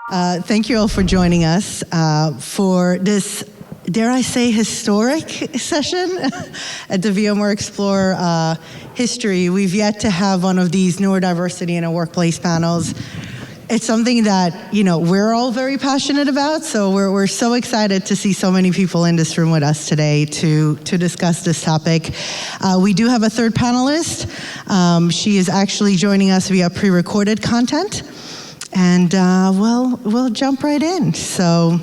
Thank you all for joining us for this, dare I say, historic session at the VMware Explore history. We've yet to have one of these neurodiversity in a workplace panels. It's something that, we're all very passionate about, so we're so excited to see so many people in this room with us today to discuss this topic. We do have a third panelist. She is actually joining us via pre-recorded content. And we'll jump right in. So,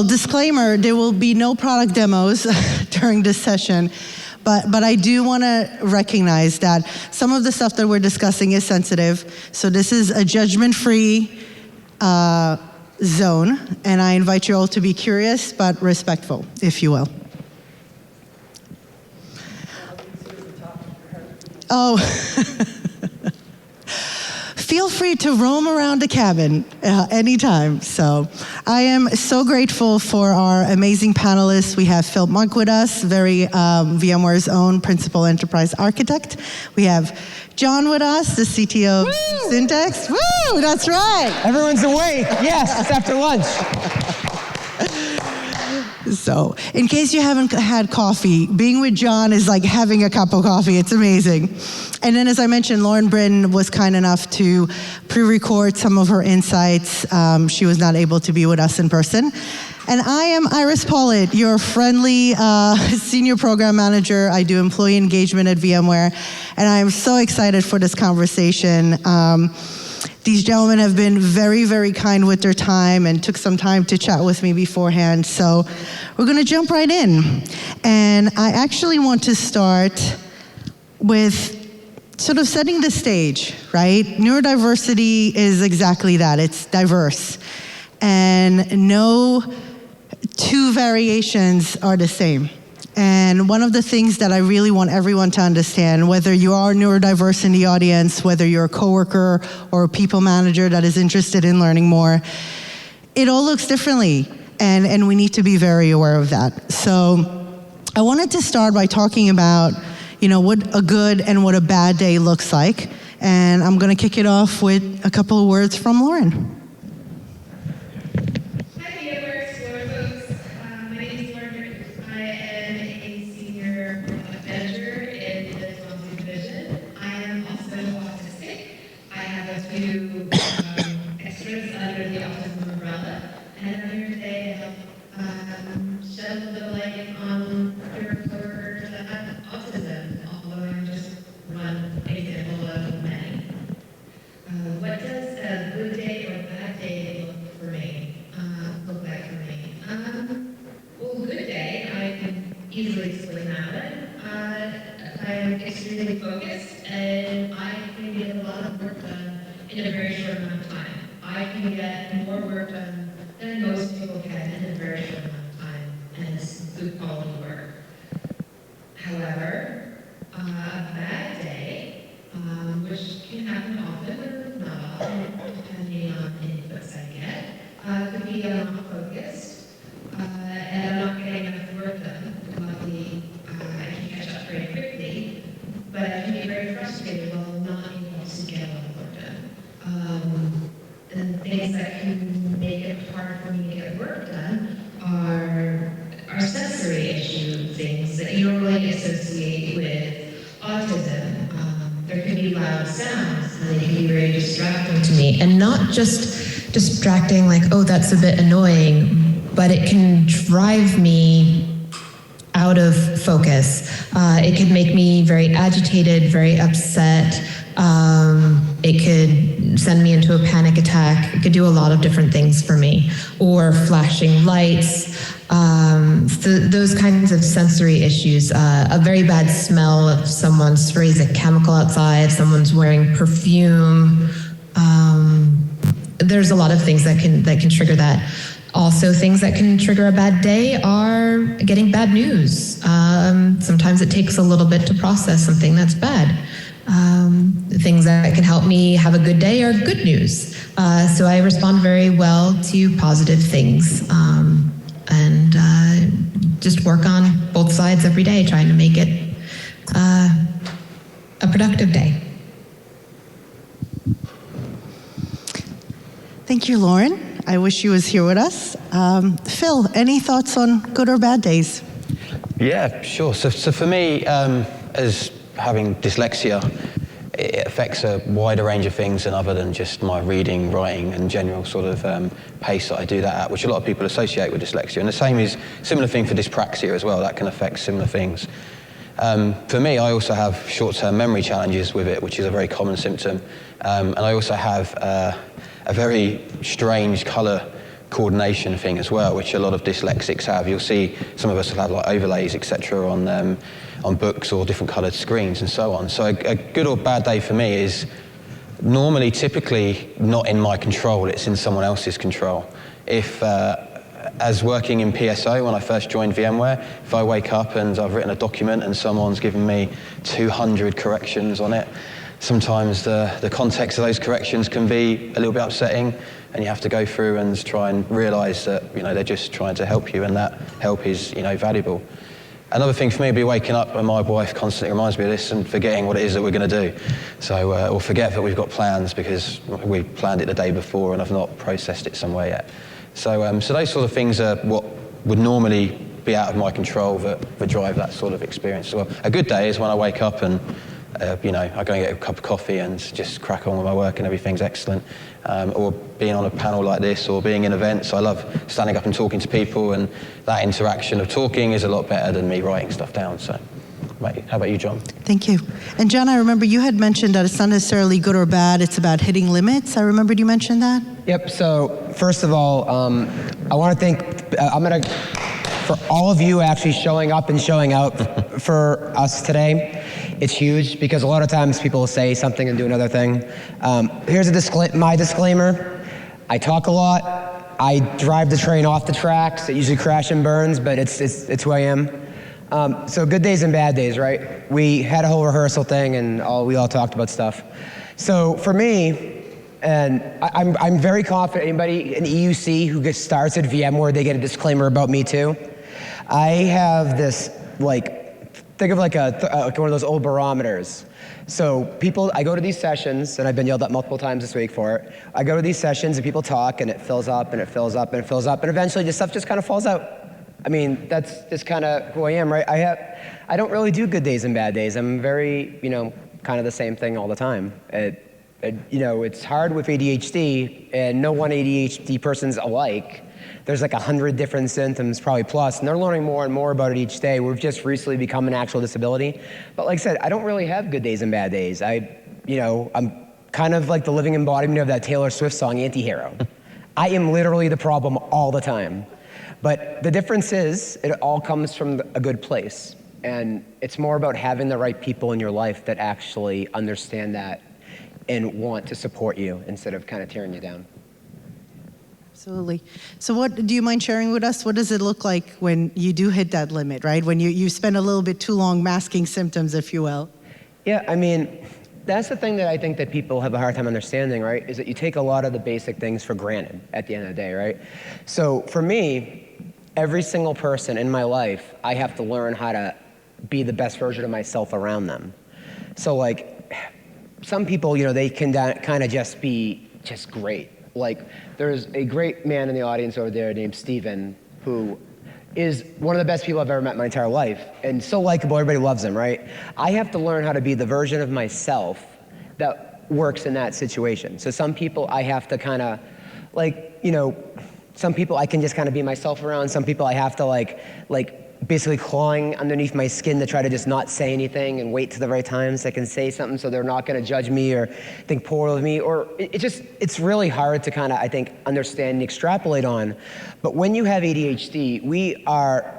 disclaimer, there will be no product demos during this session, but I do want to recognize that some of the stuff that we're discussing is sensitive. So this is a judgment-free zone, and I invite you all to be curious but respectful, if you will. Oh. Feel free to roam around the cabin anytime. So I am so grateful for our amazing panelists. We have Phillip with us, VMware's own principal enterprise architect. We have Jon with us, the CTO Synterex. Woo, that's right. Everyone's awake. Yes, it's after lunch. So, in case you haven't had coffee, being with Jon is like having a cup of coffee. It's amazing. And then, as I mentioned, Britton was kind enough to pre-record some of her insights. She was not able to be with us in person. And I am Polit, your friendly senior program manager. I do employee engagement at VMware, and I am so excited for this conversation. These gentlemen have been very, very kind with their time and took some time to chat with me beforehand. So we're going to jump right in. And I actually want to start with sort of setting the stage, right? Neurodiversity is exactly that. It's diverse. And no two variations are the same. And one of the things that I really want everyone to understand, whether you are neurodiverse in the audience, whether you're a coworker or a people manager that is interested in learning more, it all looks differently, and we need to be very aware of that. So I wanted to start by talking about, what a good and what a bad day looks like, and I'm going to kick it off with a couple of words from Lauren. Extras under the Autism umbrella, and I'm here today to help shed a little light on your coworkers that have autism, although I'm just one example of many. What does a good day or bad day look like for me? Well, good day, I can easily explain that one. I'm extremely focused, and I can get a lot of work done in a very short amount of time. I can get more work done than most people can in a very short amount of time, and it's good quality work. However, a bad day, which can happen often or not often, depending on inputs I get, could be I'm not focused, and I'm not getting enough work done. Luckily, I can catch up very quickly, but I can be very frustrated while not able to get a lot of work done. And things that can make it hard for me to get work done are sensory issue things that you normally associate with autism. There can be loud sounds, and they can be very distracting to me. And not just distracting like, oh, that's a bit annoying, but it can drive me out of focus. It could make me very agitated, very upset. It could send me into a panic attack. It could do a lot of different things for me. Or flashing lights, those kinds of sensory issues. A very bad smell if someone sprays a chemical outside, someone's wearing perfume. There's a lot of things that can trigger that. Also, things that can trigger a bad day are getting bad news. Sometimes it takes a little bit to process something that's bad. Things that can help me have a good day are good news. So I respond very well to positive things and just work on both sides every day, trying to make it a productive day. Thank you, Lauren. I wish you was here with us. Phil, any thoughts on good or bad days? Yeah, sure. So for me, as having dyslexia, it affects a wider range of things than other than just my reading, writing, and general sort of pace that I do that at, which a lot of people associate with dyslexia. And the same is similar thing for dyspraxia as well. That can affect similar things. For me, I also have short-term memory challenges with it, which is a very common symptom. And I also have a very strange colour coordination thing as well, which a lot of dyslexics have. You'll see some of us will have like overlays, etc., on books or different coloured screens and so on. So a good or bad day for me is normally, typically, not in my control. It's in someone else's control. If as working in PSO, when I first joined VMware, if I wake up and I've written a document and someone's given me 200 corrections on it, sometimes the context of those corrections can be a little bit upsetting, and you have to go through and try and realise that they're just trying to help you, and that help is valuable. Another thing for me would be waking up, and my wife constantly reminds me of this, and forgetting what it is that we're going to do. So, or forget that we've got plans because we planned it the day before and I've not processed it somewhere yet. So, so those sort of things are what would normally be out of my control that drive that sort of experience as well. A good day is when I wake up and I go and get a cup of coffee and just crack on with my work and everything's excellent. Or being on a panel like this, or being in events. I love standing up and talking to people, and that interaction of talking is a lot better than me writing stuff down. So, how about you, Jon? Thank you. And Jon, I remember you had mentioned that it's not necessarily good or bad, it's about hitting limits. I remembered you mentioned that. Yep, so first of all, I want to thank, for all of you actually showing up and showing out for us today. It's huge because a lot of times people will say something and do another thing. Here's my disclaimer. I talk a lot. I drive the train off the tracks. It usually crash and burns, but it's who I am. So good days and bad days, right? We had a whole rehearsal thing and we all talked about stuff. So for me, and I'm very confident anybody in EUC who starts at VMware, they get a disclaimer about me too. I have this think of like one of those old barometers. So I go to these sessions, and I've been yelled at multiple times this week for it. I go to these sessions and people talk, and it fills up, and it fills up, and it fills up, and eventually this stuff just kind of falls out. I mean, that's just kind of who I am, right? I don't really do good days and bad days. I'm very, kind of the same thing all the time. It's hard with ADHD, and no one ADHD person's alike. There's like 100 different symptoms, probably plus, and they're learning more and more about it each day. We've just recently become an actual disability. But like I said, I don't really have good days and bad days. I'm kind of like the living embodiment of that Taylor Swift song, Anti-Hero. I am literally the problem all the time. But the difference is, it all comes from a good place. And it's more about having the right people in your life that actually understand that and want to support you instead of kind of tearing you down. Absolutely. So what, do you mind sharing with us, what does it look like when you do hit that limit, right? When you spend a little bit too long masking symptoms, if you will? Yeah, I mean, that's the thing that I think that people have a hard time understanding, right? Is that you take a lot of the basic things for granted at the end of the day, right? So for me, every single person in my life, I have to learn how to be the best version of myself around them. So like, some people, they can kind of just be just great. Like, there's a great man in the audience over there named Steven, who is one of the best people I've ever met in my entire life, and so likable, everybody loves him, right? I have to learn how to be the version of myself that works in that situation. So some people I have to kind of, some people I can just kind of be myself around, some people I have to basically clawing underneath my skin to try to just not say anything and wait to the right times so I can say something so they're not going to judge me or think poorly of me. Or it's really hard to kind of, I think, understand and extrapolate on. But when you have ADHD, we are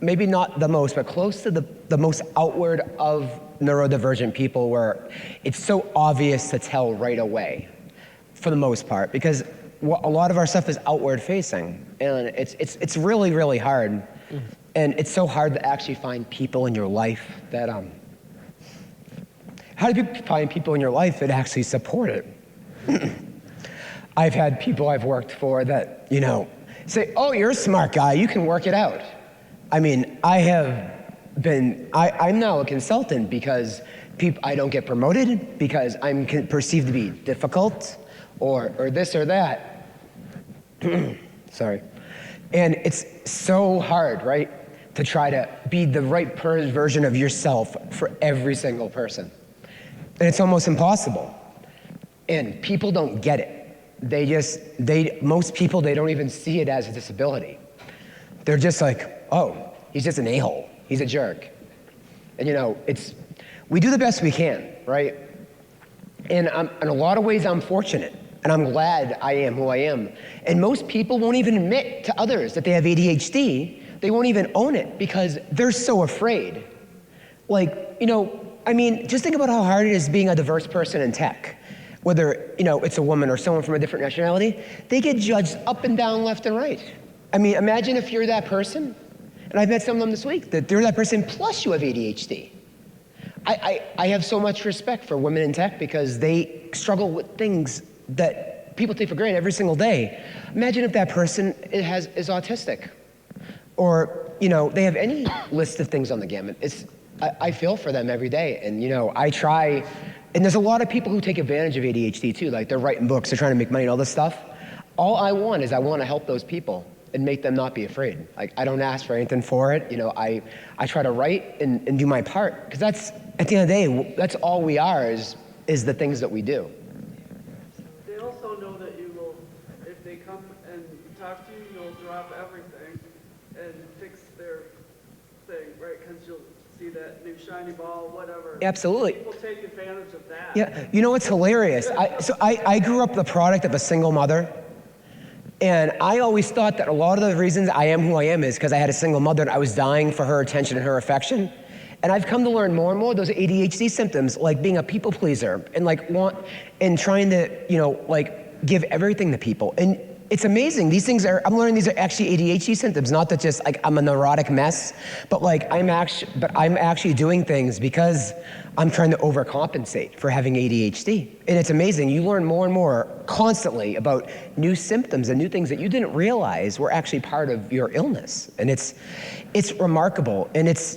maybe not the most, but close to the most outward of neurodivergent people, where it's so obvious to tell right away, for the most part, because a lot of our stuff is outward facing, and it's really, really hard. And it's so hard to actually find people in your life that, how do you find people in your life that actually support it? I've had people I've worked for that, say, oh, you're a smart guy, you can work it out. I mean, I'm now a consultant because I don't get promoted, because I'm perceived to be difficult, or this or that. Sorry. And it's so hard, right, to try to be the right version of yourself for every single person. And it's almost impossible. And people don't get it. Most people, they don't even see it as a disability. They're just like, oh, he's just an a-hole. He's a jerk. And we do the best we can, right? And in a lot of ways, I'm fortunate. And I'm glad I am who I am. And most people won't even admit to others that they have ADHD. They won't even own it because they're so afraid. Just think about how hard it is being a diverse person in tech. Whether, it's a woman or someone from a different nationality, they get judged up and down, left and right. Imagine if you're that person, and I've met some of them this week, that they're that person plus you have ADHD. I have so much respect for women in tech because they struggle with things that people take for granted every single day. Imagine if that person is autistic, or they have any list of things on the gamut. I feel for them every day, and I try. And there's a lot of people who take advantage of ADHD too. Like they're writing books, they're trying to make money and all this stuff. All I want to help those people and make them not be afraid. Like I don't ask for anything for it. I try to write and do my part because that's at the end of the day, that's all we are is the things that we do. They also know that you will, if they come and talk to you, you'll drop everything and fix their thing, right? Because you'll see that new shiny ball, whatever. Absolutely. People take advantage of that. Yeah, what's hilarious? I grew up the product of a single mother, and I always thought that a lot of the reasons I am who I am is because I had a single mother and I was dying for her attention and her affection. And I've come to learn more and more those ADHD symptoms, like being a people pleaser and trying to, give everything to people. And it's amazing. I'm learning these are actually ADHD symptoms, not that just I'm a neurotic mess, but I'm actually doing things because I'm trying to overcompensate for having ADHD. And it's amazing. You learn more and more constantly about new symptoms and new things that you didn't realize were actually part of your illness. And it's remarkable. And it's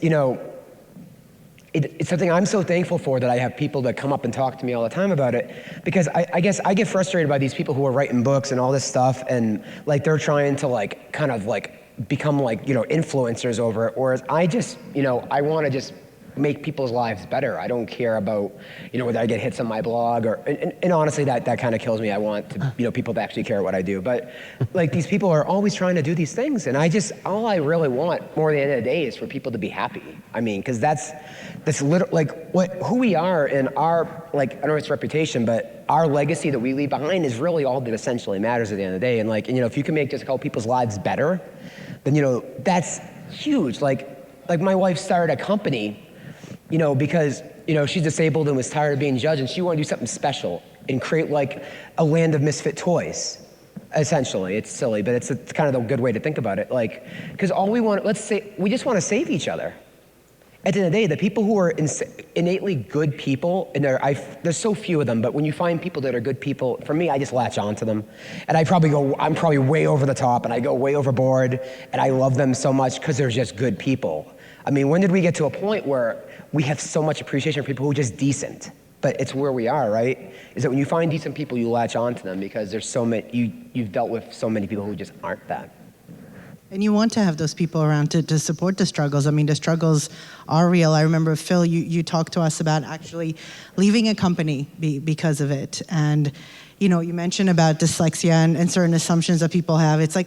something I'm so thankful for that I have people that come up and talk to me all the time about it, because I guess I get frustrated by these people who are writing books and all this stuff, and they're trying to become influencers over it, whereas I just, I want to just make people's lives better. I don't care about, whether I get hits on my blog and honestly, that kind of kills me. I want to, people to actually care what I do. But these people are always trying to do these things. And all I really want more at the end of the day is for people to be happy. Because that's who we are and our, I don't know if it's reputation, but our legacy that we leave behind is really all that essentially matters at the end of the day. And if you can make just a couple people's lives better, then, that's huge. Like my wife started a company, because, she's disabled and was tired of being judged, and she wanted to do something special and create a land of misfit toys. Essentially, it's silly, but it's kind of a good way to think about it. Because all we want, we just want to save each other. At the end of the day, the people who are innately good people, and there's so few of them, but when you find people that are good people, for me, I just latch onto them. And I'm probably way over the top, and I go way overboard, and I love them so much because they're just good people. When did we get to a point where we have so much appreciation for people who are just decent? But it's where we are, right? Is that when you find decent people, you latch onto them because there's so many, you've dealt with so many people who just aren't that. And you want to have those people around to support the struggles. The struggles are real. I remember, Phil, you talked to us about actually leaving a company because of it. And, you mentioned about dyslexia and certain assumptions that people have. It's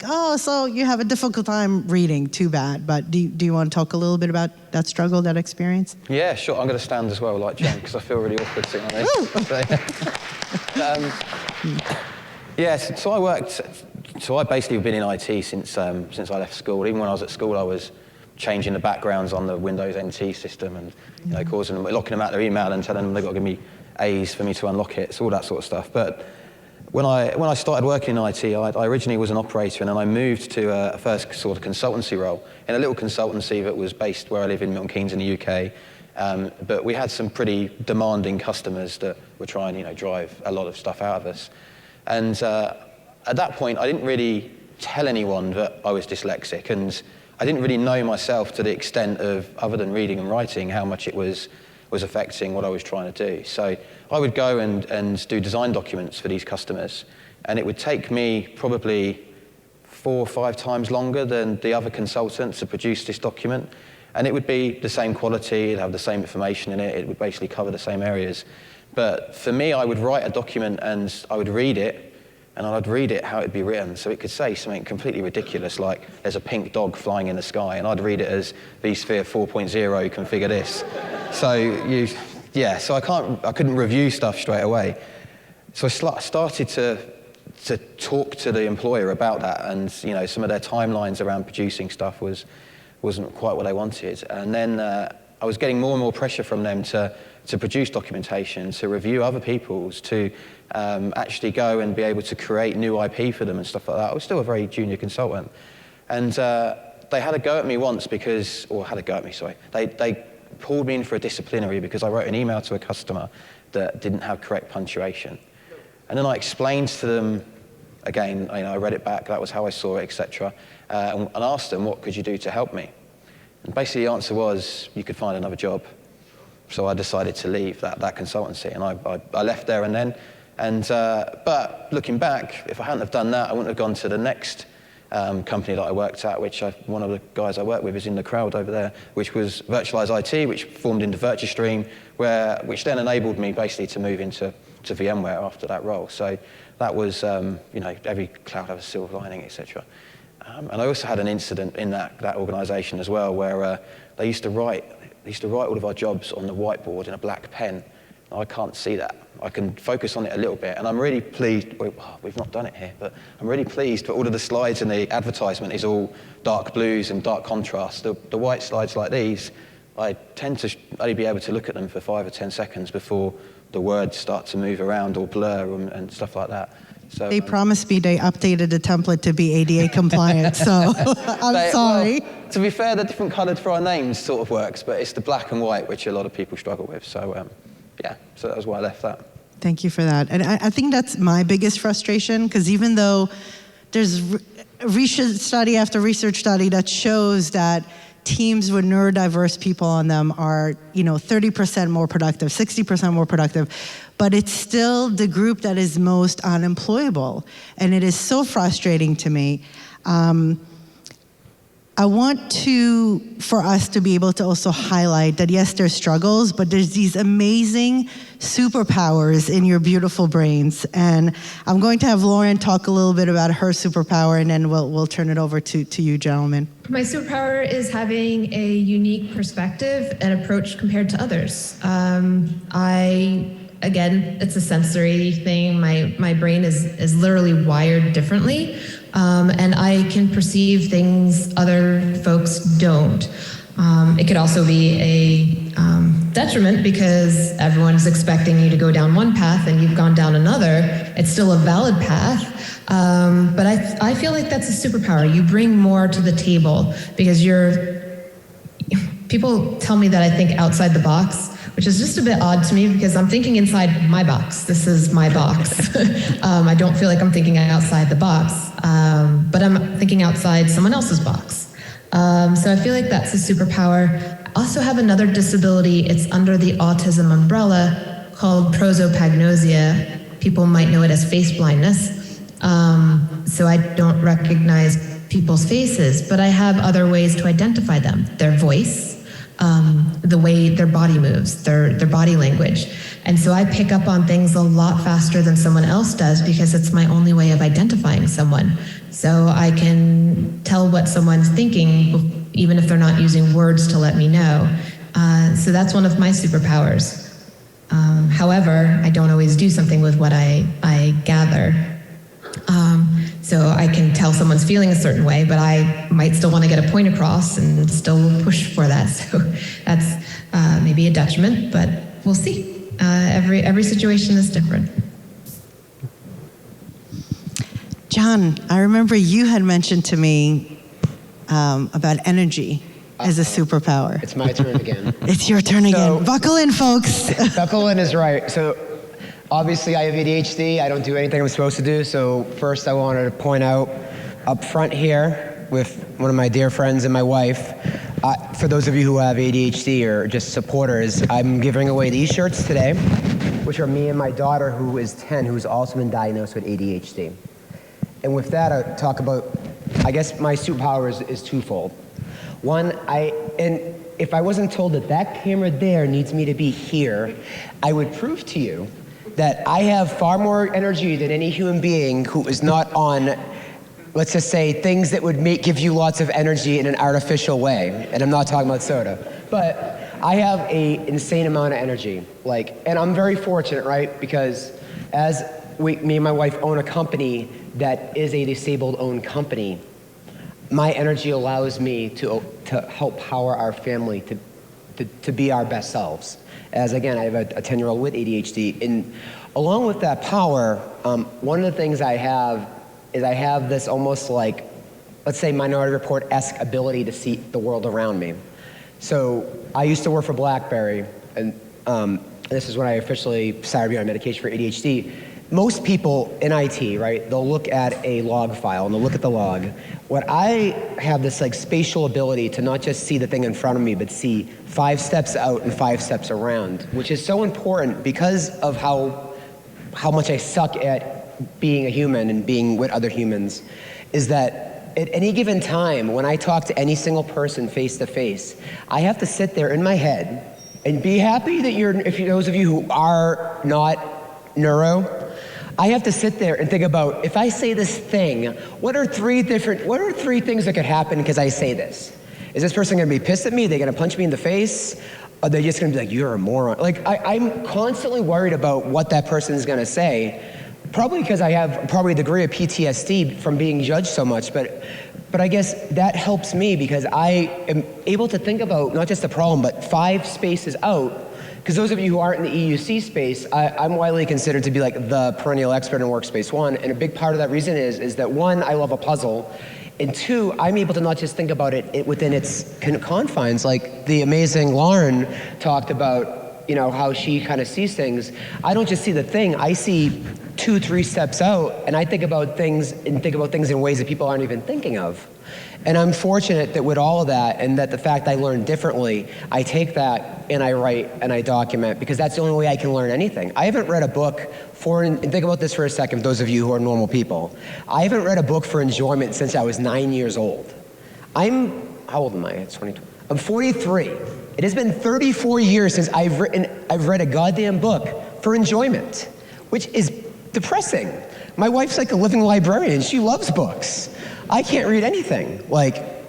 so you have a difficult time reading, too bad. But do you want to talk a little bit about that struggle, that experience? Yeah, sure. I'm going to stand as well, like Jon, because I feel really awkward sitting on this. So I basically have been in IT since I left school. Even when I was at school, I was changing the backgrounds on the Windows NT system and locking them out their email and telling them they've got to give me A's for me to unlock it. So all that sort of stuff. But when I started working in IT, I originally was an operator, and then I moved to a first sort of consultancy role in a little consultancy that was based where I live in Milton Keynes in the UK. But we had some pretty demanding customers that were trying, drive a lot of stuff out of us. And at that point, I didn't really tell anyone that I was dyslexic, and I didn't really know myself to the extent of, other than reading and writing, how much it was was affecting what I was trying to do. So I would go and do design documents for these customers, and it would take me probably 4 or 5 times longer than the other consultants to produce this document. And it would be the same quality, it'd have the same information in it, it would basically cover the same areas. But for me, I would write a document and I would read it, and I'd read it how it'd be written. So it could say something completely ridiculous, like there's a pink dog flying in the sky, and I'd read it as vSphere 4.0, configure this. So I couldn't review stuff straight away. So I started to talk to the employer about that, and some of their timelines around producing stuff wasn't quite what they wanted. And then I was getting more and more pressure from them to produce documentation, to review other people's, to actually go and be able to create new IP for them and stuff like that. I was still a very junior consultant. And they had a go at me once they pulled me in for a disciplinary because I wrote an email to a customer that didn't have correct punctuation. And then I explained to them, again, I read it back, that was how I saw it, etc. And asked them, what could you do to help me? And basically the answer was, you could find another job. So I decided to leave that consultancy, and I left there and then. And but looking back, if I hadn't have done that, I wouldn't have gone to the next company that I worked at, which one of the guys I work with is in the crowd over there, which was Virtualize IT, which formed into VirtuStream, which then enabled me basically to move into VMware after that role. So that was, every cloud has a silver lining, etc. And I also had an incident in that organization as well, where they used to write all of our jobs on the whiteboard in a black pen. I can't see that. I can focus on it a little bit, and I'm really pleased. We've not done it here, but I'm really pleased that all of the slides in the advertisement is all dark blues and dark contrast. The white slides like these, I tend to only be able to look at them for 5 or 10 seconds before the words start to move around or blur and stuff like that. So, they promised me they updated the template to be ADA compliant, so I'm sorry. Well, to be fair, the different coloured for our names sort of works, but it's the black and white which a lot of people struggle with. So so that was why I left that. Thank you for that. And I think that's my biggest frustration, because even though there's research study after research study that shows that teams with neurodiverse people on them are, 30% more productive, 60% more productive, but it's still the group that is most unemployable. And it is so frustrating to me. I want for us to be able to also highlight that, yes, there's struggles, but there's these amazing superpowers in your beautiful brains. And I'm going to have Lauren talk a little bit about her superpower, and then we'll turn it over to you, gentlemen. My superpower is having a unique perspective and approach compared to others. Again, it's a sensory thing. My brain is literally wired differently. And I can perceive things other folks don't. It could also be a detriment because everyone's expecting you to go down one path and you've gone down another. It's still a valid path, but I feel like that's a superpower. You bring more to the table because people tell me that I think outside the box, which is just a bit odd to me because I'm thinking inside my box. This is my box. I don't feel like I'm thinking outside the box, but I'm thinking outside someone else's box. So I feel like that's a superpower. I also have another disability. It's under the autism umbrella called prosopagnosia. People might know it as face blindness. So I don't recognize people's faces, but I have other ways to identify them. Their voice, the way their body moves, their body language. And so I pick up on things a lot faster than someone else does because it's my only way of identifying someone. So I can tell what someone's thinking even if they're not using words to let me know. So that's one of my superpowers. However, I don't always do something with what I gather. So I can tell someone's feeling a certain way, but I might still want to get a point across and still push for that. So that's maybe a detriment, but we'll see. Every situation is different. Jon, I remember you had mentioned to me about energy as a superpower. It's my turn again. It's your turn again. Buckle in, folks. Buckle in is right. So obviously I have ADHD. I don't do anything I'm supposed to do. So first I wanted to point out up front here with one of my dear friends and my wife, For those of you who have ADHD or just supporters, I'm giving away these shirts today, which are me and my daughter, who is 10, who's also been diagnosed with ADHD. And with that, I talk about, I guess my superpower is twofold. One, and if I wasn't told that that camera there needs me to be here, I would prove to you that I have far more energy than any human being who is not on, let's just say, things that would give you lots of energy in an artificial way. And I'm not talking about soda. But I have an insane amount of energy. And I'm very fortunate, right? Because as me and my wife own a company that is a disabled-owned company, my energy allows me to help power our family to be our best selves. As again, I have a 10-year-old with ADHD. And along with that power, one of the things I have is I have this almost like, let's say, Minority Report-esque ability to see the world around me. So I used to work for BlackBerry, and this is when I officially started being on medication for ADHD. Most people in IT, right, they'll look at a log file and they'll look at the log. What I have this spatial ability to not just see the thing in front of me, but see 5 steps out and 5 steps around, which is so important because of how much I suck at being a human and being with other humans, is that at any given time, when I talk to any single person face to face, I have to sit there in my head and be happy that those of you who are not neuro, I have to sit there and think about, if I say this thing, what are 3 things that could happen because I say this? Is this person gonna be pissed at me? Are they gonna punch me in the face? Are they just gonna be like, you're a moron? I'm constantly worried about what that person is gonna say, probably because I have probably a degree of PTSD from being judged so much, but I guess that helps me because I am able to think about not just the problem, but 5 spaces out. Because those of you who aren't in the EUC space, I'm widely considered to be the perennial expert in Workspace ONE, and a big part of that reason is that 1, I love a puzzle, and 2, I'm able to not just think about it within its confines, like the amazing Lauren talked about, how she kind of sees things. I don't just see the thing, I see 2, 3 steps out, and I think about things in ways that people aren't even thinking of. And I'm fortunate that with all of that, and that the fact I learn differently, I take that and I write and I document, because that's the only way I can learn anything. I haven't read a book and think about this for a second, those of you who are normal people. I haven't read a book for enjoyment since I was 9 years old. How old am I? It's 22. I'm 43. It has been 34 years since I've read a goddamn book for enjoyment, which is depressing. My wife's like a living librarian. She loves books. I can't read anything.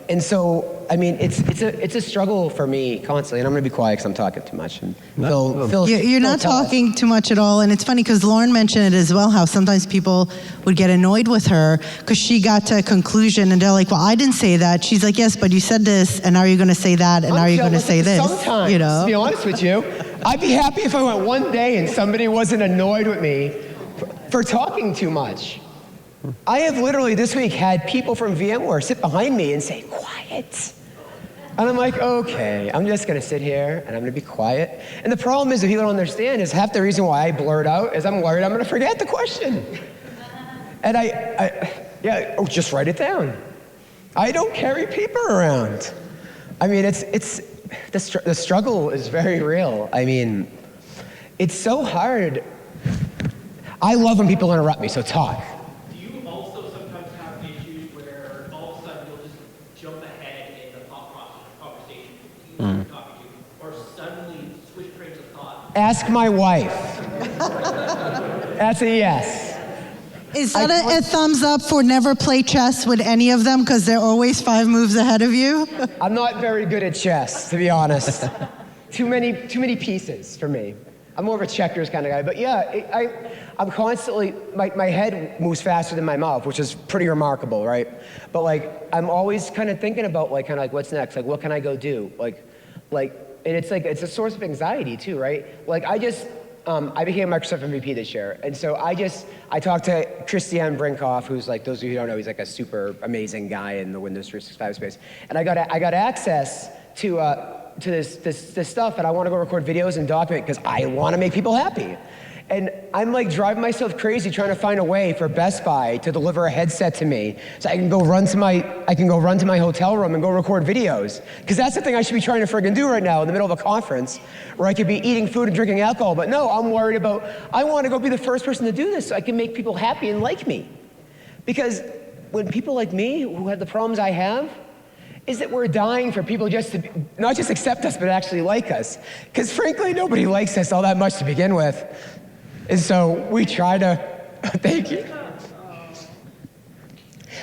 And so, it's a struggle for me constantly, and I'm gonna be quiet because I'm talking too much. And You're not talking too much at all, and it's funny because Lauren mentioned it as well, how sometimes people would get annoyed with her because she got to a conclusion and they're like, well, I didn't say that. She's like, yes, but you said this, and now you're gonna say that, and now you're gonna say this. Sometimes, to be honest with you, I'd be happy if I went one day and somebody wasn't annoyed with me for talking too much. I have literally this week had people from VMware sit behind me and say, quiet. And I'm like, okay, I'm just gonna sit here and I'm gonna be quiet. And the problem is, if people don't understand, is half the reason why I blurt out is I'm worried I'm gonna forget the question. And just write it down. I don't carry paper around. The struggle is very real. It's so hard. I love when people interrupt me, so talk. Or suddenly switch trains of thought. Ask my wife. That's a yes. Is that a thumbs up for never play chess with any of them because they're always 5 moves ahead of you? I'm not very good at chess, to be honest. Too many pieces for me. I'm more of a checkers kind of guy. But yeah, I'm constantly, my head moves faster than my mouth, which is pretty remarkable, right? But I'm always kind of thinking about what's next? What can I go do? And it's a source of anxiety too, right? I became a Microsoft MVP this year. And so I talked to Christian Brinkhoff, who's those of you who don't know, he's a super amazing guy in the Windows 365 space. And I got access to this stuff, and I want to go record videos and document because I want to make people happy. And I'm like driving myself crazy trying to find a way for Best Buy to deliver a headset to me so I can go run to my hotel room and go record videos. Because that's the thing I should be trying to friggin' do right now in the middle of a conference where I could be eating food and drinking alcohol. But no, I'm worried about, I want to go be the first person to do this so I can make people happy and like me. Because when people like me, who have the problems I have, is that we're dying for people just to not just accept us, but actually like us. Because frankly, nobody likes us all that much to begin with. And so we try to, thank you.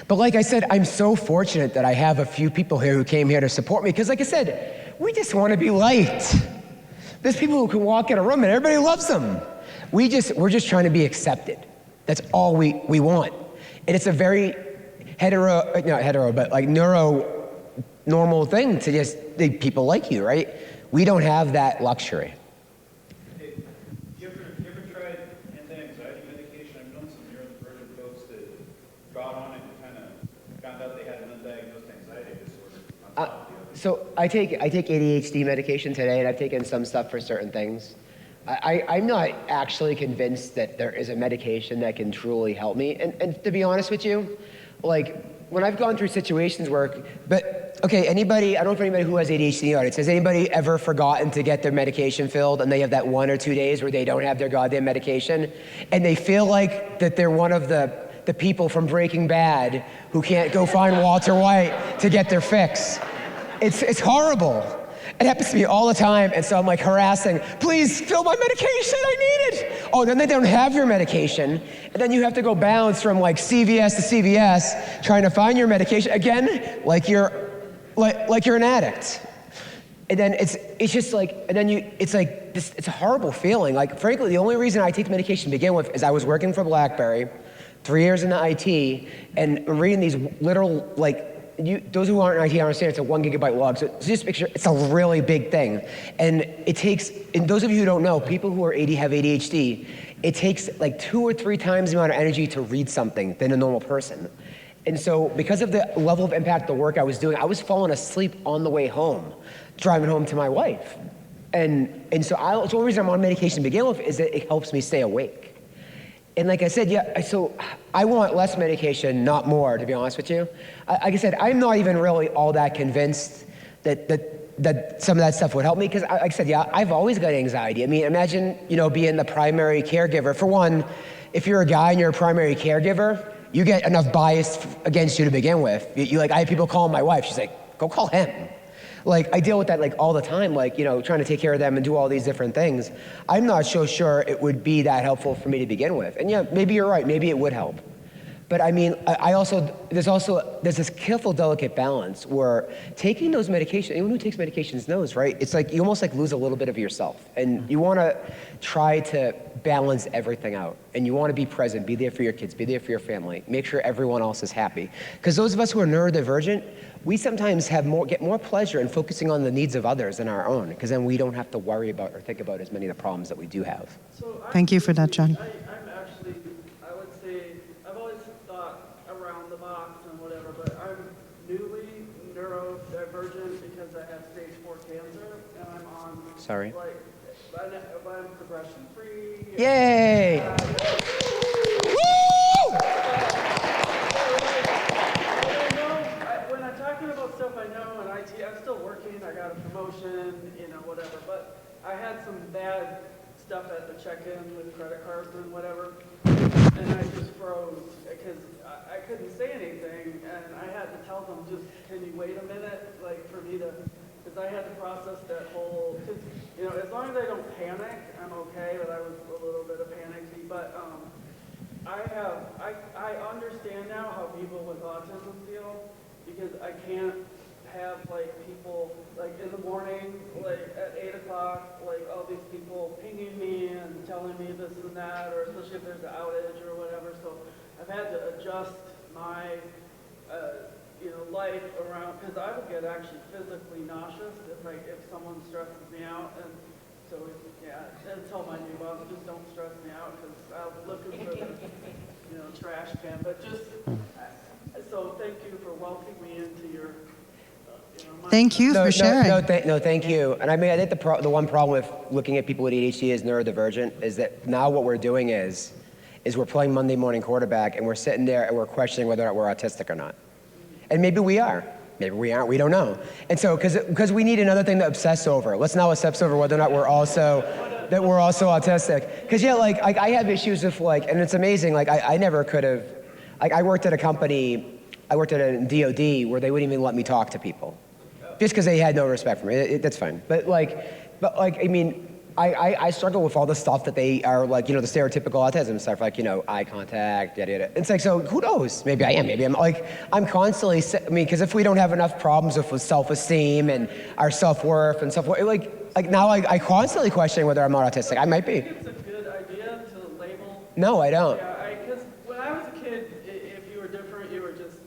But like I said, I'm so fortunate that I have a few people here who came here to support me. Because like I said, we just want to be liked. There's people who can walk in a room and everybody loves them. We're just trying to be accepted. That's all we want. And it's a very normal thing to just think people like you, right? We don't have that luxury. Hey, you ever tried anti-anxiety medication? I've known some neurodivergent folks that got on it and kind of found out they had an undiagnosed anxiety disorder on top of the other. So I take ADHD medication today, and I've taken some stuff for certain things. I'm not actually convinced that there is a medication that can truly help me. And to be honest with you, like when I've gone through situations where, okay, anybody, I don't know if anybody who has ADHD in the audience, has anybody ever forgotten to get their medication filled and they have that 1 or 2 days where they don't have their goddamn medication and they feel like that they're one of the people from Breaking Bad who can't go find Walter White to get their fix? It's horrible. It happens to me all the time, and so I'm like harassing, please fill my medication, I need it. Oh, then they don't have your medication, and then you have to go bounce from like CVS to CVS trying to find your medication, again, like you're an addict. And then it's just like, and then it's like, it's a horrible feeling. Like, frankly, the only reason I take the medication to begin with is I was working for BlackBerry, 3 years into IT, and I'm reading these literal, like, those who aren't in IT understand it's a 1 gigabyte log, so just picture it's a really big thing. And it takes, and those of you who don't know, people who have ADHD, it takes like 2 or 3 times the amount of energy to read something than a normal person. And so because of the level of impact the work I was doing, I was falling asleep on the way home, driving home to my wife. And so the only reason I'm on medication to begin with is that it helps me stay awake. And like I said, yeah, so I want less medication, not more, to be honest with you. Like I said, I'm not even really all that convinced that some of that stuff would help me, because like I said, yeah, I've always got anxiety. I mean, imagine, being the primary caregiver. For one, if you're a guy and you're a primary caregiver, you get enough bias against you to begin with. I have people calling my wife, she's like, go call him. Like, I deal with that like all the time, like, trying to take care of them and do all these different things. I'm not so sure it would be that helpful for me to begin with. And yeah, maybe you're right, maybe it would help. But I mean, there's this careful, delicate balance where taking those medications, anyone who takes medications knows, right? It's like, you almost like lose a little bit of yourself. And you wanna try to balance everything out. And you wanna be present, be there for your kids, be there for your family, make sure everyone else is happy. Because those of us who are neurodivergent, we sometimes get more pleasure in focusing on the needs of others than our own, because then we don't have to worry about or think about as many of the problems that we do have. Thank you for that, John. I'm actually, I would say, I've always thought around the box and whatever, but I'm newly neurodivergent because I have stage 4 cancer, and I'm on, Sorry. I'm progression free. Yay! Woo! When I'm talking about stuff I know in IT, I'm still working, I got a promotion, whatever, but I had some bad stuff at the check-in with credit cards and whatever, and I just froze because I couldn't say anything, and I had to tell them, just, can you wait a minute, like, for me to, because I had to process that whole, because, as long as I don't panic, I'm okay, but I was a little bit of panicky, but I understand now how people with autism feel, because I can't have people in the morning, at 8 o'clock, all these people pinging me and telling me this and that, or especially if there's an outage or whatever. So I've had to adjust my life around, because I would get actually physically nauseous if someone stresses me out. And so and tell my new boss, just don't stress me out, because I'm looking for the trash can. But just so thank you for welcoming me into your Thank you for sharing. No, thank you. And I mean, I think the one problem with looking at people with ADHD as neurodivergent is that now what we're doing is we're playing Monday morning quarterback, and we're sitting there and we're questioning whether or not we're autistic or not. And maybe we are. Maybe we aren't. We don't know. And so, because we need another thing to obsess over. Let's now obsess over whether or not we're also autistic. Because yeah, like I have issues with like, and it's amazing. Like I never could have. Like I worked at a company. I worked at a DoD where they wouldn't even let me talk to people, just because they had no respect for me. That's fine. But I mean. I struggle with all the stuff that they are like, the stereotypical autism stuff, like, eye contact, yada, yada. It's like, so who knows? Maybe I am, maybe I'm like, I'm constantly, because if we don't have enough problems with self-esteem and our self-worth and stuff, like now I constantly question whether I'm not autistic. I might be. I think it's a good idea to label. No, I don't. Yeah, because when I was a kid, if you were different, you were just,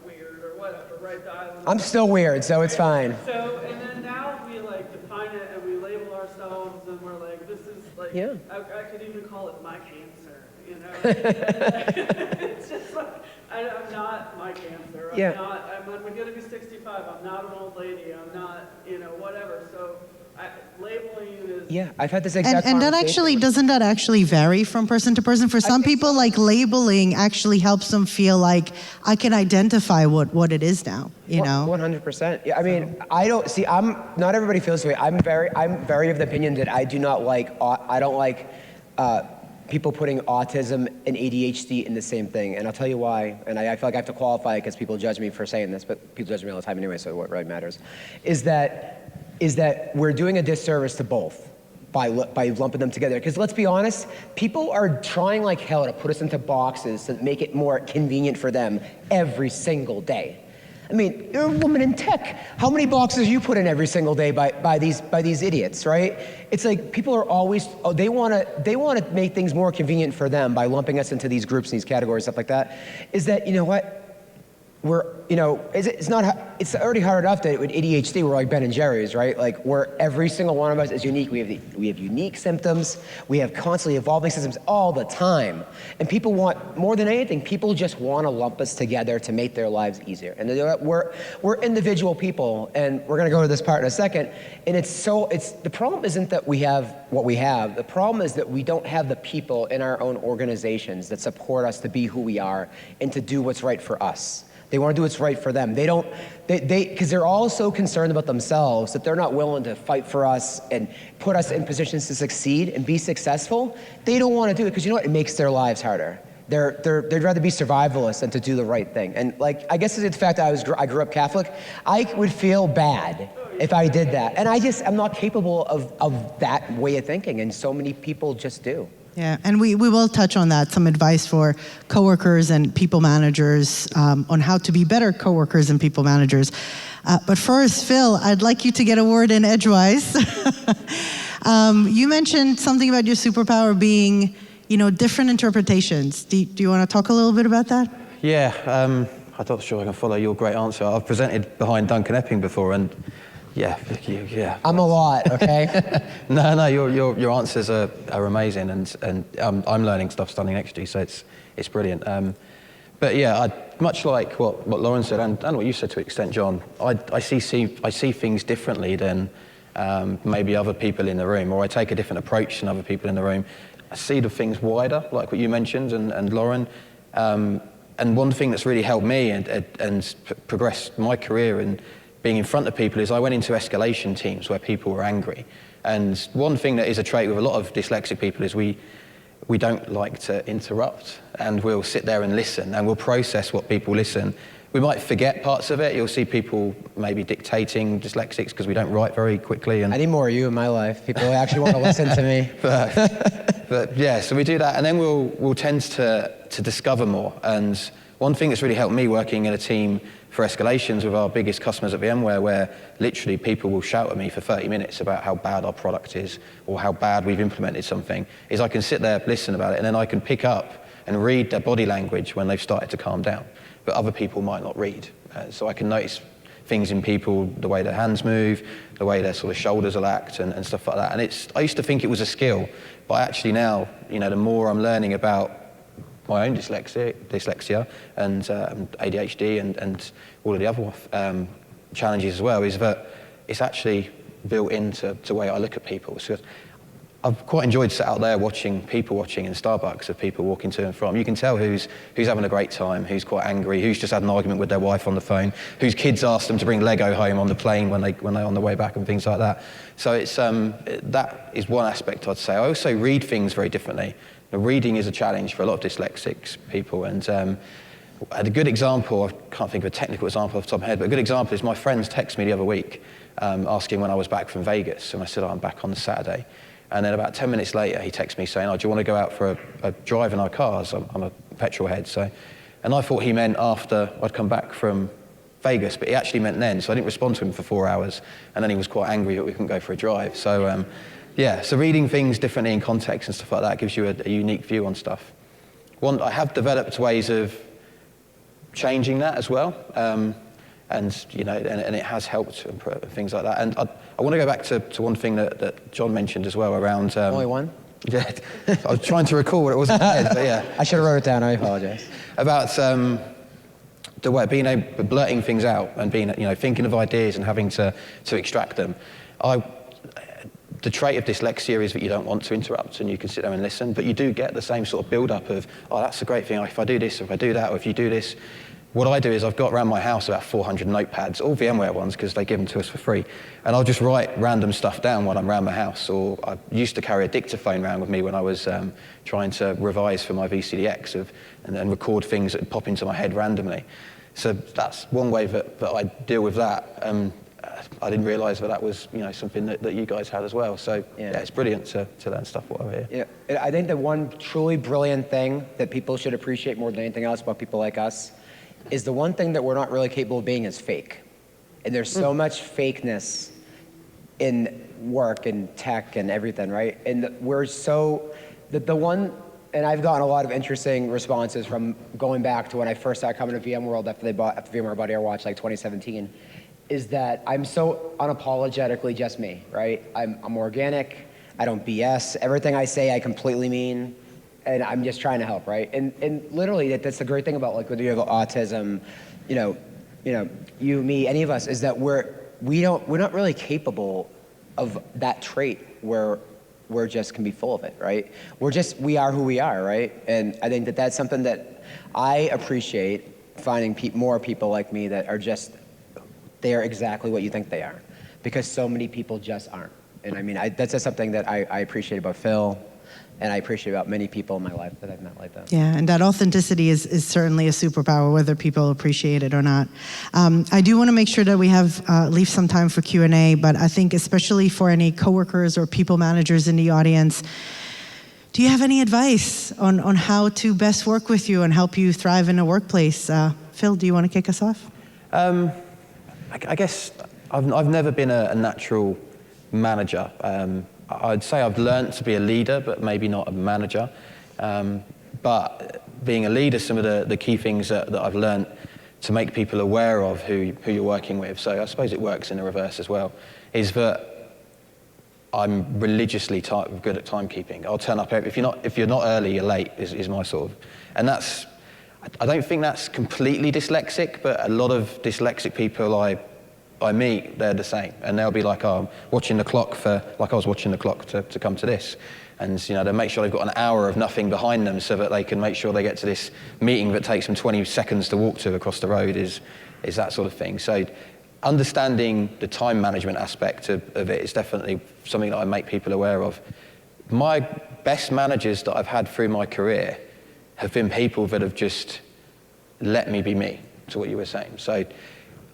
weird or whatever, right? I'm still weird, so it's fine. So, and then now we like define it and we label ourselves and we're like, this is like, yeah. I could even call it my cancer, It's just like, I'm not my cancer. I'm going to be 65. I'm not an old lady. I'm not, whatever. So labeling is... Yeah, I've had this exact and that actually, doesn't that actually vary from person to person? For some people, like labeling actually helps them feel like I can identify what it is now, 100%. Yeah, I mean, I don't see. Not everybody feels this way. I'm very of the opinion that I don't like people putting autism and ADHD in the same thing, and I'll tell you why. And I feel like I have to qualify because people judge me for saying this, but people judge me all the time anyway. So what really matters is that we're doing a disservice to both by lumping them together. Because let's be honest, people are trying like hell to put us into boxes to make it more convenient for them every single day. I mean, you're a woman in tech. How many boxes you put in every single day by these idiots, right? It's like people are always, they want to make things more convenient for them by lumping us into these groups and these categories, stuff like that. Is that, you know what? It's already hard enough that with ADHD we're like Ben and Jerry's, right? Like where every single one of us is unique. We have unique symptoms. We have constantly evolving symptoms all the time. And people want, more than anything, people just want to lump us together to make their lives easier. And we're individual people, and we're gonna go to this part in a second. And the problem isn't that we have what we have. The problem is that we don't have the people in our own organizations that support us to be who we are and to do what's right for us. They want to do what's right for them. Because they're all so concerned about themselves that they're not willing to fight for us and put us in positions to succeed and be successful. They don't want to do it because you know what? It makes their lives harder. They'd rather be survivalists than to do the right thing. And like, I guess it's the fact that I grew up Catholic. I would feel bad if I did that. And I'm not capable of that way of thinking. And so many people just do. Yeah, and we will touch on that, some advice for coworkers and people managers on how to be better coworkers and people managers. But first, Phil, I'd like you to get a word in edgewise. You mentioned something about your superpower being, different interpretations. Do you want to talk a little bit about that? Yeah, I'm not sure I can follow your great answer. I've presented behind Duncan Epping before, and yeah. I'm a lot, okay? No, your answers are amazing, and I'm learning stuff standing next to you, so it's brilliant. But yeah, much like what Lauren said, and what you said to an extent, John, I see things differently than maybe other people in the room, or I take a different approach than other people in the room. I see the things wider, like what you mentioned, and Lauren. And one thing that's really helped me and progressed my career and being in front of people is I went into escalation teams where people were angry. And one thing that is a trait with a lot of dyslexic people is we don't like to interrupt, and we'll sit there and listen, and we'll process what people listen. We might forget parts of it. You'll see people maybe dictating, dyslexics, because we don't write very quickly. And I need more of you in my life. People who actually want to listen to me. But yeah, so we do that, and then we'll tend to discover more. And one thing that's really helped me working in a team for escalations with our biggest customers at VMware, where literally people will shout at me for 30 minutes about how bad our product is or how bad we've implemented something, is I can sit there, listen about it, and then I can pick up and read their body language when they've started to calm down. But other people might not read. So I can notice things in people, the way their hands move, the way their sort of shoulders will act and stuff like that. And I used to think it was a skill, but actually now, the more I'm learning about my own dyslexia and ADHD and all of the other challenges as well is that it's actually built into the way I look at people. So I've quite enjoyed sitting out there people watching in Starbucks of people walking to and from. You can tell who's having a great time, who's quite angry, who's just had an argument with their wife on the phone, whose kids asked them to bring Lego home on the plane when they're on the way back and things like that. So it's that is one aspect I'd say. I also read things very differently. Reading is a challenge for a lot of dyslexic people, and a good example, I can't think of a technical example off the top of my head, but a good example is my friends texted me the other week asking when I was back from Vegas, and I said, I'm back on the Saturday. And then about 10 minutes later, he texted me saying, do you want to go out for a drive in our cars? I'm a petrol head. And I thought he meant after I'd come back from Vegas, but he actually meant then. So I didn't respond to him for 4 hours. And then he was quite angry that we couldn't go for a drive. So so reading things differently in context and stuff like that gives you a unique view on stuff. I have developed ways of changing that as well. And it has helped things like that. And I want to go back to one thing that Jon mentioned as well around. Only one? Yeah, I was trying to recall what it was in my head, but yeah. I should have wrote it down. I apologize. About the way blurting things out and being thinking of ideas and having to extract them. The trait of dyslexia is that you don't want to interrupt and you can sit there and listen, but you do get the same sort of build-up of, that's a great thing. If I do this, or if I do that, or if you do this. What I do is I've got around my house about 400 notepads, all VMware ones because they give them to us for free. And I'll just write random stuff down while I'm around my house. Or I used to carry a dictaphone around with me when I was trying to revise for my VCDX and then record things that pop into my head randomly. So that's one way that I deal with that. I didn't realise that was something that you guys had as well. So yeah it's brilliant to learn stuff over here. Yeah, I think the one truly brilliant thing that people should appreciate more than anything else about people like us is the one thing that we're not really capable of being is fake. And there's so much fakeness in work and tech and everything, right? And we're so, the one, and I've gotten a lot of interesting responses from going back to when I first started coming to VMworld after VMware Buddy Our Watch, like 2017, is that I'm so unapologetically just me, right? I'm organic, I don't BS, everything I say I completely mean, and I'm just trying to help, right? And literally, that's the great thing about like whether you have autism, you, me, any of us, is that we're not really capable of that trait where we're just can be full of it, right? We are who we are, right? And I think that's something that I appreciate, finding more people like me that are just, they are exactly what you think they are, because so many people just aren't. And I mean, that's just something that I appreciate about Phil, and I appreciate about many people in my life that I've met like that. Yeah, and that authenticity is certainly a superpower, whether people appreciate it or not. I do want to make sure that we have leave some time for Q&A, but I think especially for any coworkers or people managers in the audience, do you have any advice on how to best work with you and help you thrive in a workplace? Phil, do you want to kick us off? I guess I've never been a natural manager. I'd say I've learned to be a leader, but maybe not a manager. But being a leader, some of the key things that I've learned to make people aware of who you're working with, so I suppose it works in the reverse as well, is that I'm religiously good at timekeeping. I'll turn up if you're not early, you're late is my sort of, and that's, I don't think that's completely dyslexic, but a lot of dyslexic people I meet, they're the same, and they'll be like, I'm watching the clock like I was watching the clock to come to this, and they'll make sure they've got an hour of nothing behind them so that they can make sure they get to this meeting that takes them 20 seconds to walk to across the road is that sort of thing. So understanding the time management aspect of it is definitely something that I make people aware of. My best managers that I've had through my career have been people that have just let me be me, to what you were saying. So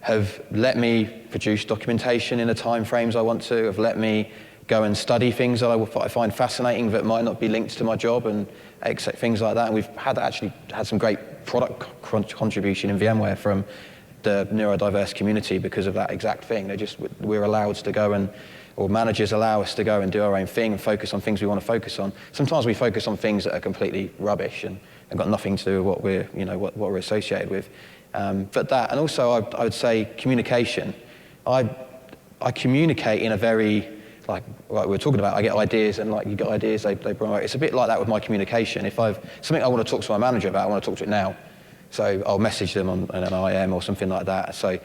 have let me produce documentation in the time frames I want to, have let me go and study things that I find fascinating that might not be linked to my job and things like that. And we've actually had some great product contribution in VMware from the neurodiverse community because of that exact thing. We're allowed to go or managers allow us to go and do our own thing and focus on things we want to focus on. Sometimes we focus on things that are completely rubbish and got nothing to do with what we're associated with. But that, and also I would say communication. I communicate in a very, like we were talking about, I get ideas and like you get ideas, they bring out. It's a bit like that with my communication. If I've something I want to talk to my manager about, I want to talk to it now. So I'll message them on an IM or something like that. So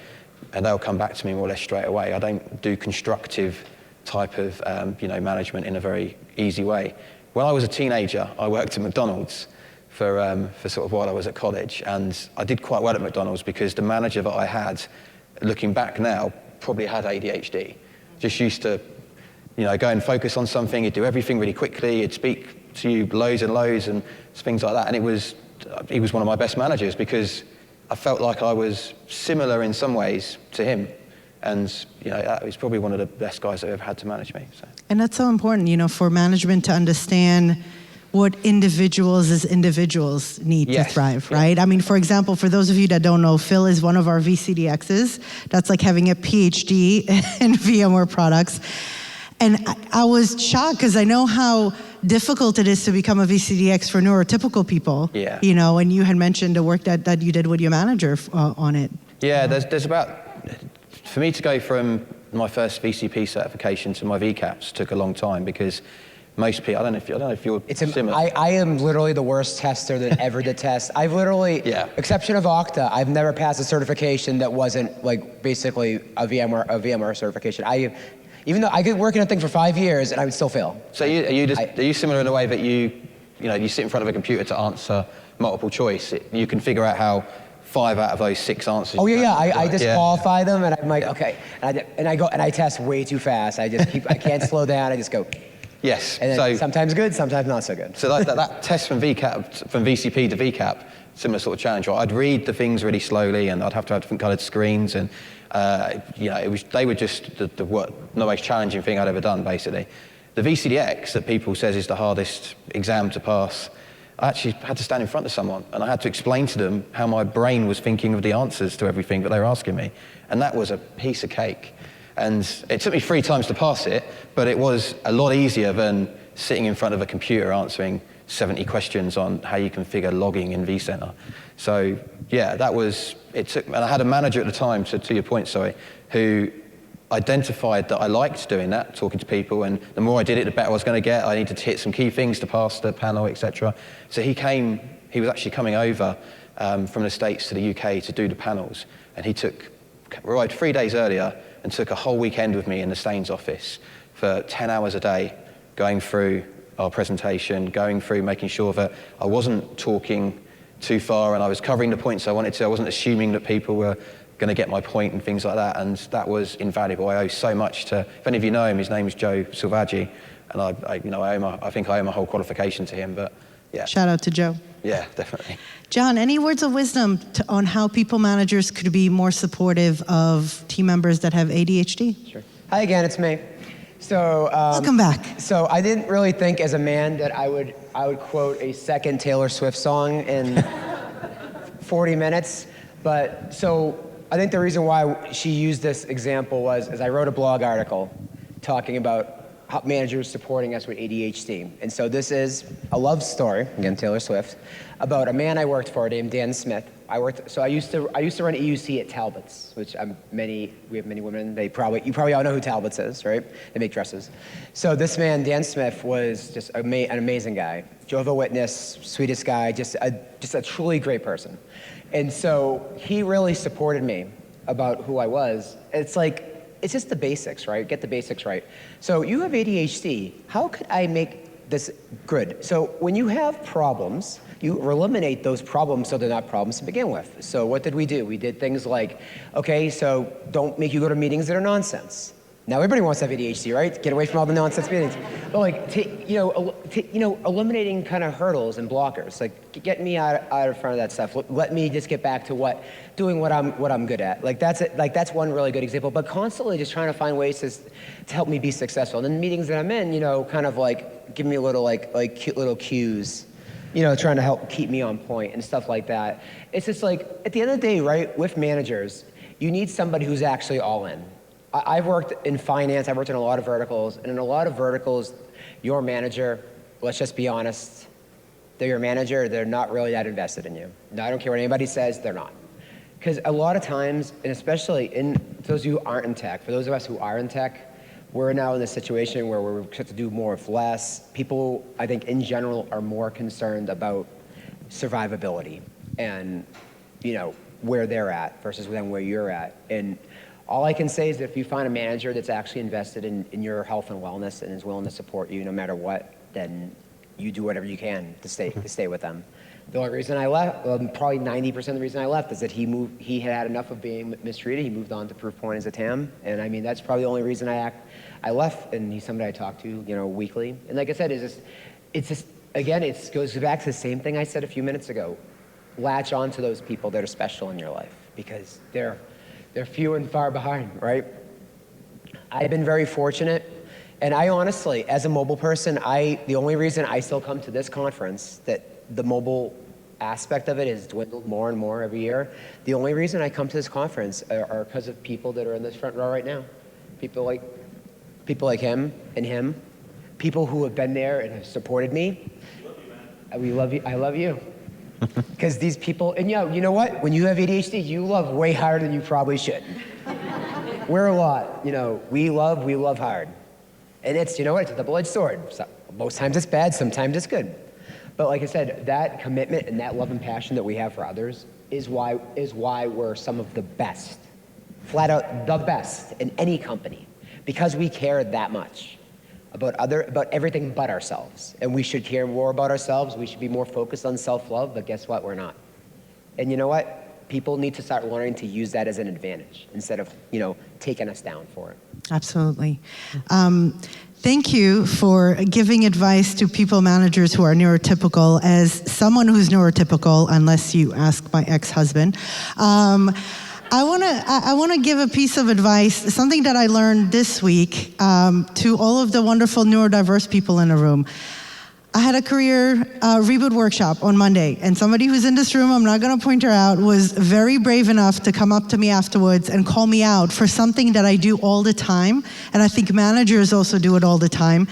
and they'll come back to me more or less straight away. I don't do constructive type of management in a very easy way. When I was a teenager, I worked at McDonald's for sort of while I was at college, and I did quite well at McDonald's because the manager that I had, looking back now, probably had ADHD. Just used to, go and focus on something. He'd do everything really quickly. He'd speak to you loads and loads and things like that. And he was one of my best managers because I felt like I was similar in some ways to him. And, he's probably one of the best guys that ever had to manage me. So. And that's so important, for management to understand what individuals as individuals need to thrive, right? I mean, for example, for those of you that don't know, Phil is one of our VCDXs. That's like having a PhD in VMware products. And I was shocked because I know how difficult it is to become a VCDX for neurotypical people. Yeah. And you had mentioned the work that you did with your manager on it. Yeah, there's about, for me to go from my first VCP certification to my VCAPs took a long time because most people, I don't know if you're similar. I am literally the worst tester that ever did test. I've literally, exception of Okta, I've never passed a certification that wasn't like basically a VMware certification. Even though I could work in a thing for 5 years and I would still fail. So are you similar in a way that you sit in front of a computer to answer multiple choice? You can figure out how 5 out of those 6 answers. Oh yeah, I disqualify them and I'm like, okay, and I test way too fast. I can't slow down. I just go. Yes. And then sometimes good, sometimes not so good. So that test from VCP to VCAP, similar sort of challenge. Right? I'd read the things really slowly, and I'd have to have different coloured screens, and they were just the most challenging thing I'd ever done, basically. The VCDX that people says is the hardest exam to pass, I actually had to stand in front of someone, and I had to explain to them how my brain was thinking of the answers to everything that they were asking me, and that was a piece of cake. And it took me 3 times to pass it, but it was a lot easier than sitting in front of a computer answering 70 questions on how you configure logging in vCenter. So yeah, and I had a manager at the time, so to your point, who identified that I liked doing that, talking to people, and the more I did it, the better I was going to get. I needed to hit some key things to pass the panel, etc. So he was actually coming over from the States to the UK to do the panels, and he arrived 3 days earlier and took a whole weekend with me in the Staines office for 10 hours a day, going through our presentation, going through making sure that I wasn't talking too far and I was covering the points I wanted to. I wasn't assuming that people were going to get my point and things like that, and that was invaluable. I owe so much to, if any of you know him, his name is Joe Silvaggi, and I think I owe my whole qualification to him, but yeah. Shout out to Joe. Yeah, definitely. John, any words of wisdom on how people managers could be more supportive of team members that have ADHD? Sure. Hi again, it's me. So welcome back. So I didn't really think as a man that I would quote a second Taylor Swift song in 40 minutes, but so I think the reason why she used this example was I wrote a blog article talking about how managers supporting us with ADHD. And so this is a love story, again, Taylor Swift, about a man I worked for named Dan Smith. I used to run EUC at Talbot's, which we have many women. You probably all know who Talbot's is, right? They make dresses. So this man, Dan Smith, was just an amazing guy. Jehovah's Witness, sweetest guy, just a truly great person. And so he really supported me about who I was. It's just the basics, right? Get the basics right. So you have ADHD. How could I make this good? So when you have problems, you eliminate those problems so they're not problems to begin with. So what did we do? We did things like, okay, so don't make you go to meetings that are nonsense. Now everybody wants to have ADHD, right? Get away from all the nonsense meetings. But eliminating kind of hurdles and blockers. Like get me out of front of that stuff. Let me just get back to doing what I'm good at. That's one really good example. But constantly just trying to find ways to help me be successful. And in the meetings that I'm in, kind of give me a little cute little cues. Trying to help keep me on point and stuff like that. It's just at the end of the day, right? With managers, you need somebody who's actually all in. I've worked in finance, I've worked in a lot of verticals, and in a lot of verticals, your manager, let's just be honest, they're your manager, they're not really that invested in you. Now, I don't care what anybody says, they're not. Because a lot of times, and especially for those of you who aren't in tech, for those of us who are in tech, we're now in a situation where we're expected to do more with less. People, I think, in general, are more concerned about survivability and, where they're at versus then where you're at. And all I can say is that if you find a manager that's actually invested in your health and wellness and is willing to support you no matter what, then you do whatever you can to stay with them. The only reason I left, probably 90% of the reason I left is that he had enough of being mistreated. He moved on to Proofpoint as a TAM. And I mean, that's probably the only reason I left, and he's somebody I talk to, weekly. And like I said, it's just, again, it goes back to the same thing I said a few minutes ago. Latch on to those people that are special in your life, because they're few and far behind, right? I've been very fortunate, and I honestly, as a mobile person, the only reason I still come to this conference, that the mobile aspect of it has dwindled more and more every year. The only reason I come to this conference are because of people that are in this front row right now. People like him and him, people who have been there and have supported me. We love you. I love you. Because these people, and you know what? When you have ADHD, you love way harder than you probably should. We're a lot, we love hard. And it's, it's a double-edged sword. So, most times it's bad, sometimes it's good. But like I said, that commitment and that love and passion that we have for others is why we're some of the best, flat out the best in any company, because we care that much about everything but ourselves. And we should care more about ourselves. We should be more focused on self-love, but guess what? We're not. And you know what? People need to start learning to use that as an advantage instead of, taking us down for it. Absolutely. Thank you for giving advice to people managers who are neurotypical. As someone who's neurotypical, unless you ask my ex-husband, I want to give a piece of advice, something that I learned this week, to all of the wonderful neurodiverse people in the room. I had a career reboot workshop on Monday, and somebody who's in this room, I'm not going to point her out, was very brave enough to come up to me afterwards and call me out for something that I do all the time, and I think managers also do it all the time.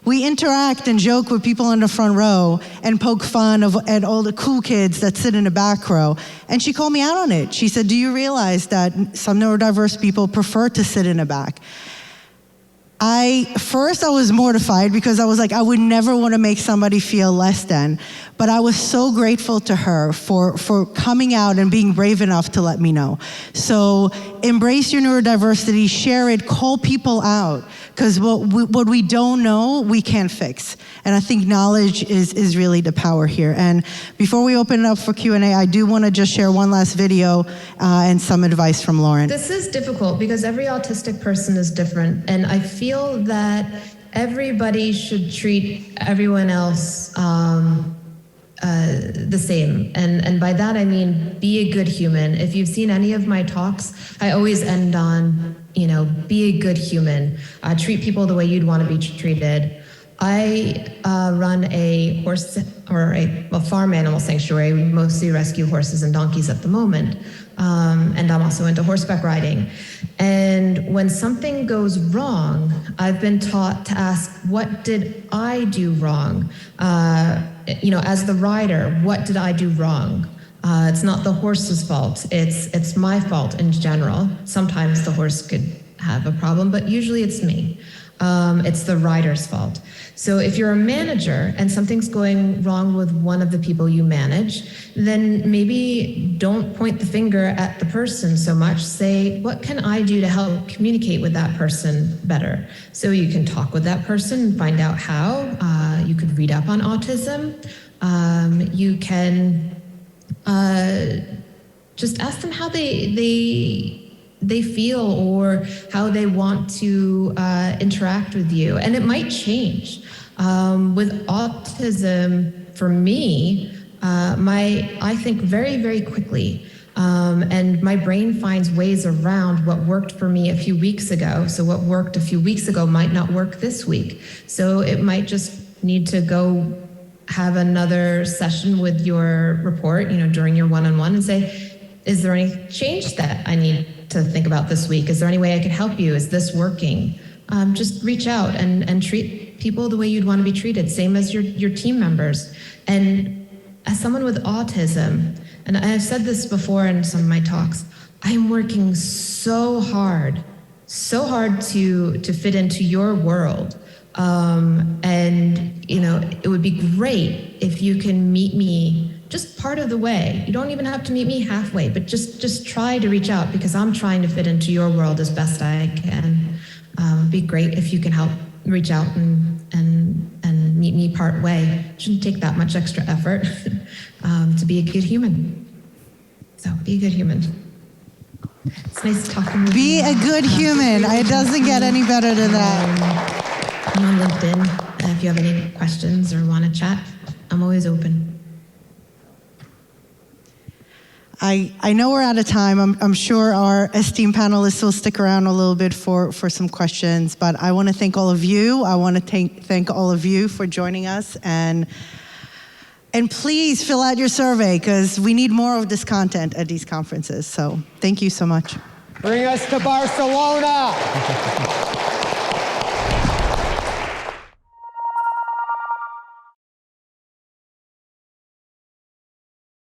We interact and joke with people in the front row and poke fun at all the cool kids that sit in the back row. And she called me out on it. She said, do you realize that some neurodiverse people prefer to sit in the back? First I was mortified because I was like, I would never want to make somebody feel less than. But I was so grateful to her for coming out and being brave enough to let me know. So embrace your neurodiversity, share it, call people out. Because what we don't know, we can't fix. And I think knowledge is really the power here. And before we open it up for Q&A, I do want to just share one last video and some advice from Lauren. This is difficult because every autistic person is different. And I feel that everybody should treat everyone else the same. And by that I mean, be a good human. If you've seen any of my talks, I always end on, be a good human. Treat people the way you'd want to be treated. I run a horse or a farm animal sanctuary. We mostly rescue horses and donkeys at the moment. And I'm also into horseback riding. And when something goes wrong, I've been taught to ask, what did I do wrong? As the rider, what did I do wrong? It's not the horse's fault. It's my fault in general. Sometimes the horse could have a problem, but usually it's me. It's the rider's fault. So if you're a manager and something's going wrong with one of the people you manage, then maybe don't point the finger at the person so much. Say, what can I do to help communicate with that person better? So you can talk with that person and find out how. You could read up on autism. You can just ask them how they feel or how they want to interact with you. And it might change. With autism, for me, I think very, very quickly. And my brain finds ways around what worked for me a few weeks ago. So what worked a few weeks ago might not work this week. So it might just need to go have another session with your report, during your one-on-one and say, is there any change that I need to think about this week? Is there any way I can help you? Is this working? Just reach out and treat people the way you'd want to be treated, same as your team members. And as someone with autism, and I've said this before in some of my talks, I'm working so hard to fit into your world. And it would be great if you can meet me just part of the way. You don't even have to meet me halfway, but just try to reach out, because I'm trying to fit into your world as best I can. It'd be great if you can help reach out and meet me part way. Shouldn't take that much extra effort to be a good human. So be a good human. It's nice talking with you. Be a good human. It doesn't get any better than that. I'm on LinkedIn. If you have any questions or want to chat, I'm always open. I know we're out of time. I'm sure our esteemed panelists will stick around a little bit for some questions, but I want to thank all of you. I want to thank all of you for joining us, and please fill out your survey, because we need more of this content at these conferences. So thank you so much. Bring us to Barcelona.